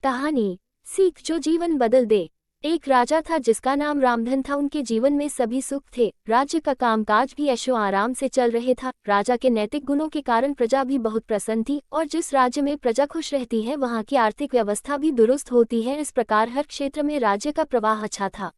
कहानी सीख जो जीवन बदल दे। एक राजा था जिसका नाम रामधन था। उनके जीवन में सभी सुख थे। राज्य का कामकाज भी ऐशो आराम से चल रहे था। राजा के नैतिक गुणों के कारण प्रजा भी बहुत प्रसन्न थी और जिस राज्य में प्रजा खुश रहती है वहाँ की आर्थिक व्यवस्था भी दुरुस्त होती है। इस प्रकार हर क्षेत्र में राज्य का प्रवाह अच्छा था।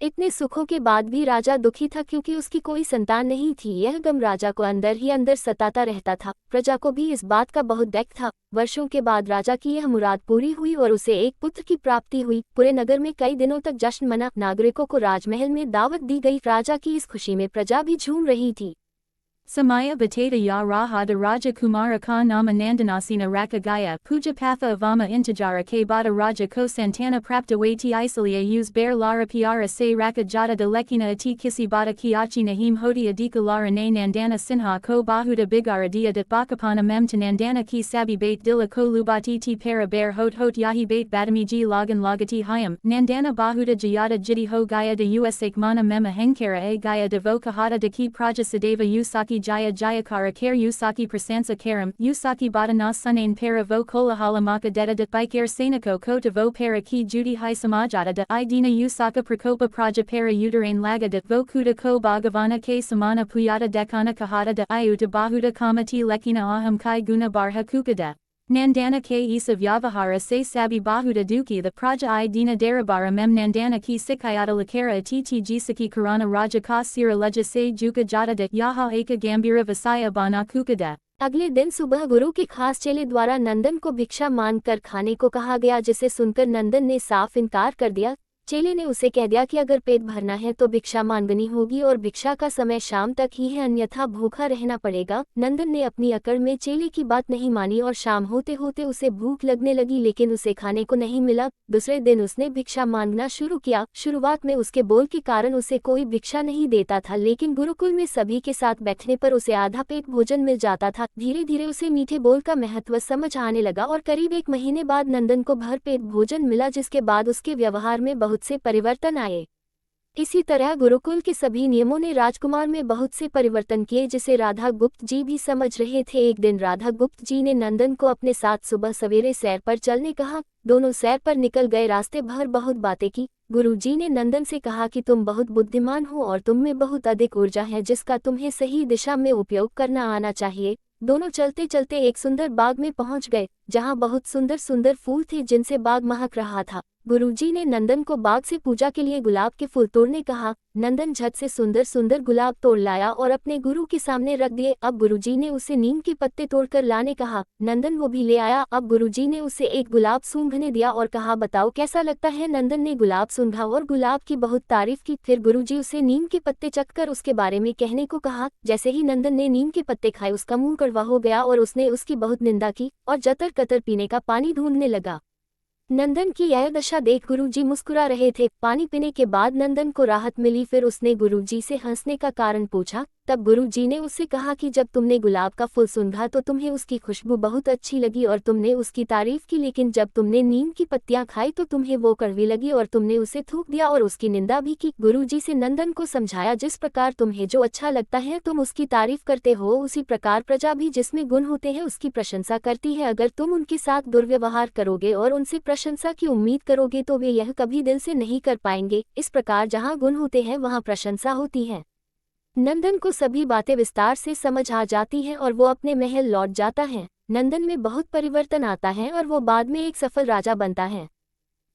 इतने सुखों के बाद भी राजा दुखी था क्योंकि उसकी कोई संतान नहीं थी। यह गम राजा को अंदर ही अंदर सताता रहता था। प्रजा को भी इस बात का बहुत दुख था। वर्षों के बाद राजा की यह मुराद पूरी हुई और उसे एक पुत्र की प्राप्ति हुई। पूरे नगर में कई दिनों तक जश्न मना। नागरिकों को राजमहल में दावत दी गई। राजा की इस खुशी में प्रजा भी झूम रही थी। Samaya Batata Ya Raha de Raja Kumara Ka Nama Nandanasina Rakagaya Puja Patha Avama Intajara K Bada Raja Ko Santana Prapta Waiti Isalia Use Bear Lara Piara Se Raka Jada de Lekina Ati Kisi Bada Kiachi Nahim Hodi Adika Lara Ne Nandana Sinha Ko Bahuda Bigara Dia de Bakapana Mem to Nandana Ki Sabi Bait Dilla Ko Lubati Ti Para Bear Hot Yahi Bait Badami Ji Logan Lagati Hyam Nandana Bahuda Jayada Jiti Ho Gaya de Usak Mana Mema Henkara A Gaya de Vokahada de Ki Praja Sadeva Usaki Jaya Jayakara Kare Usaki Prasansa Karam Usaki Badana Sunain Para Vo Kolahala Maka Deta de Bikare Sanako Ko to Vo Para Ki Judy Hai Samajata de Idina Usaka Prakopa Praja Para Uterine Laga de Vo Kuda Ko Bhagavana K Samana Puyata Dekana Kahata de Ayu de Bahuda Kamati Lekina Aham Kai Guna Barha Kukada Nandana K Isa Vyavahara Se Sabi Bahuda Duki the Praja Idina Darabara Mem Nandana Ki Sikayata Lakara Tt Jisaki Karana Raja Ka Sira Leja Se Juka Jata de Yaha Eka Gambira Vasaya Bana Kukada। अगले दिन सुबह गुरु के खास चेले द्वारा नंदन को भिक्षा मांग कर खाने को कहा गया, जिसे सुनकर नंदन ने साफ इनकार कर दिया। चेले ने उसे कह दिया कि अगर पेट भरना है तो भिक्षा मांगनी होगी और भिक्षा का समय शाम तक ही है, अन्यथा भूखा रहना पड़ेगा। नंदन ने अपनी अकड़ में चेले की बात नहीं मानी और शाम होते होते उसे भूख लगने लगी, लेकिन उसे खाने को नहीं मिला। दूसरे दिन उसने भिक्षा मांगना शुरू किया। शुरुआत में उसके बोल के कारण उसे कोई भिक्षा नहीं देता था, लेकिन गुरुकुल में सभी के साथ बैठने पर उसे आधा पेट भोजन मिल जाता था। धीरे धीरे उसे मीठे बोल का महत्व समझ आने लगा और करीब 1 महीने बाद नंदन को भर पेट भोजन मिला, जिसके बाद उसके व्यवहार में बहुत से परिवर्तन आए। इसी तरह गुरुकुल के सभी नियमों ने राजकुमार में बहुत से परिवर्तन किए, जिसे राधा गुप्त जी भी समझ रहे थे। एक दिन राधा गुप्त जी ने नंदन को अपने साथ सुबह सवेरे सैर पर चलने कहा। दोनों सैर पर निकल गए। रास्ते भर बहुत बातें की। गुरु जी ने नंदन से कहा कि तुम बहुत बुद्धिमान हो और तुम में बहुत अधिक ऊर्जा है, जिसका तुम्हें सही दिशा में उपयोग करना आना चाहिए। दोनों चलते चलते एक सुंदर बाग में पहुंच गए, जहां बहुत सुंदर सुंदर फूल थे, जिनसे बाग महक रहा था। गुरुजी ने नंदन को बाग से पूजा के लिए गुलाब के फूल तोड़ने कहा। नंदन झट से सुंदर सुंदर गुलाब तोड़ लाया और अपने गुरु के सामने रख दिए। अब गुरुजी ने उसे नीम के पत्ते तोड़कर लाने कहा। नंदन वो भी ले आया। अब गुरुजी ने उसे एक गुलाब सूंघने दिया और कहा, बताओ कैसा लगता है। नंदन ने गुलाब सूंघा और गुलाब की बहुत तारीफ की। फिर गुरुजी उसे नीम के पत्ते चखकर उसके बारे में कहने को कहा। जैसे ही नंदन ने नीम के पत्ते खाए, उसका मुंह कड़वा हो गया और उसने उसकी बहुत निंदा की और जतर कतर पीने का पानी ढूंढने लगा। नंदन की यह दशा देख गुरुजी मुस्कुरा रहे थे। पानी पीने के बाद नंदन को राहत मिली। फिर उसने गुरुजी से हंसने का कारण पूछा। तब गुरुजी ने उससे कहा कि जब तुमने गुलाब का फूल सूंघा तो तुम्हें उसकी खुशबू बहुत अच्छी लगी और तुमने उसकी तारीफ की, लेकिन जब तुमने नीम की पत्तियां खाई तो तुम्हें वो कड़वी लगी और तुमने उसे थूक दिया और उसकी निंदा भी की। गुरुजी से नंदन को समझाया, जिस प्रकार तुम्हें जो अच्छा लगता है तुम उसकी तारीफ करते हो, उसी प्रकार प्रजा भी जिसमें गुण होते हैं उसकी प्रशंसा करती है। अगर तुम उनके साथ दुर्व्यवहार करोगे और उनसे प्रशंसा की उम्मीद करोगे तो वे यह कभी दिल से नहीं कर पाएंगे। इस प्रकार जहाँ गुण होते हैं वहाँ प्रशंसा होती है। नंदन को सभी बातें विस्तार से समझ आ जाती हैं और वो अपने महल लौट जाता है। नंदन में बहुत परिवर्तन आता है और वो बाद में एक सफल राजा बनता है।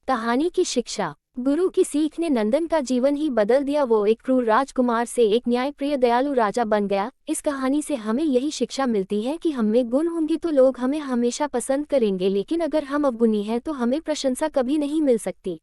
कहानी की शिक्षा। गुरु की सीख ने नंदन का जीवन ही बदल दिया। वो एक क्रूर राजकुमार से एक न्यायप्रिय दयालु राजा बन गया। इस कहानी से हमें यही शिक्षा मिलती है कि हम में गुण होंगे तो लोग हमें हमेशा पसंद करेंगे, लेकिन अगर हम अवगुणी हैं तो हमें प्रशंसा कभी नहीं मिल सकती।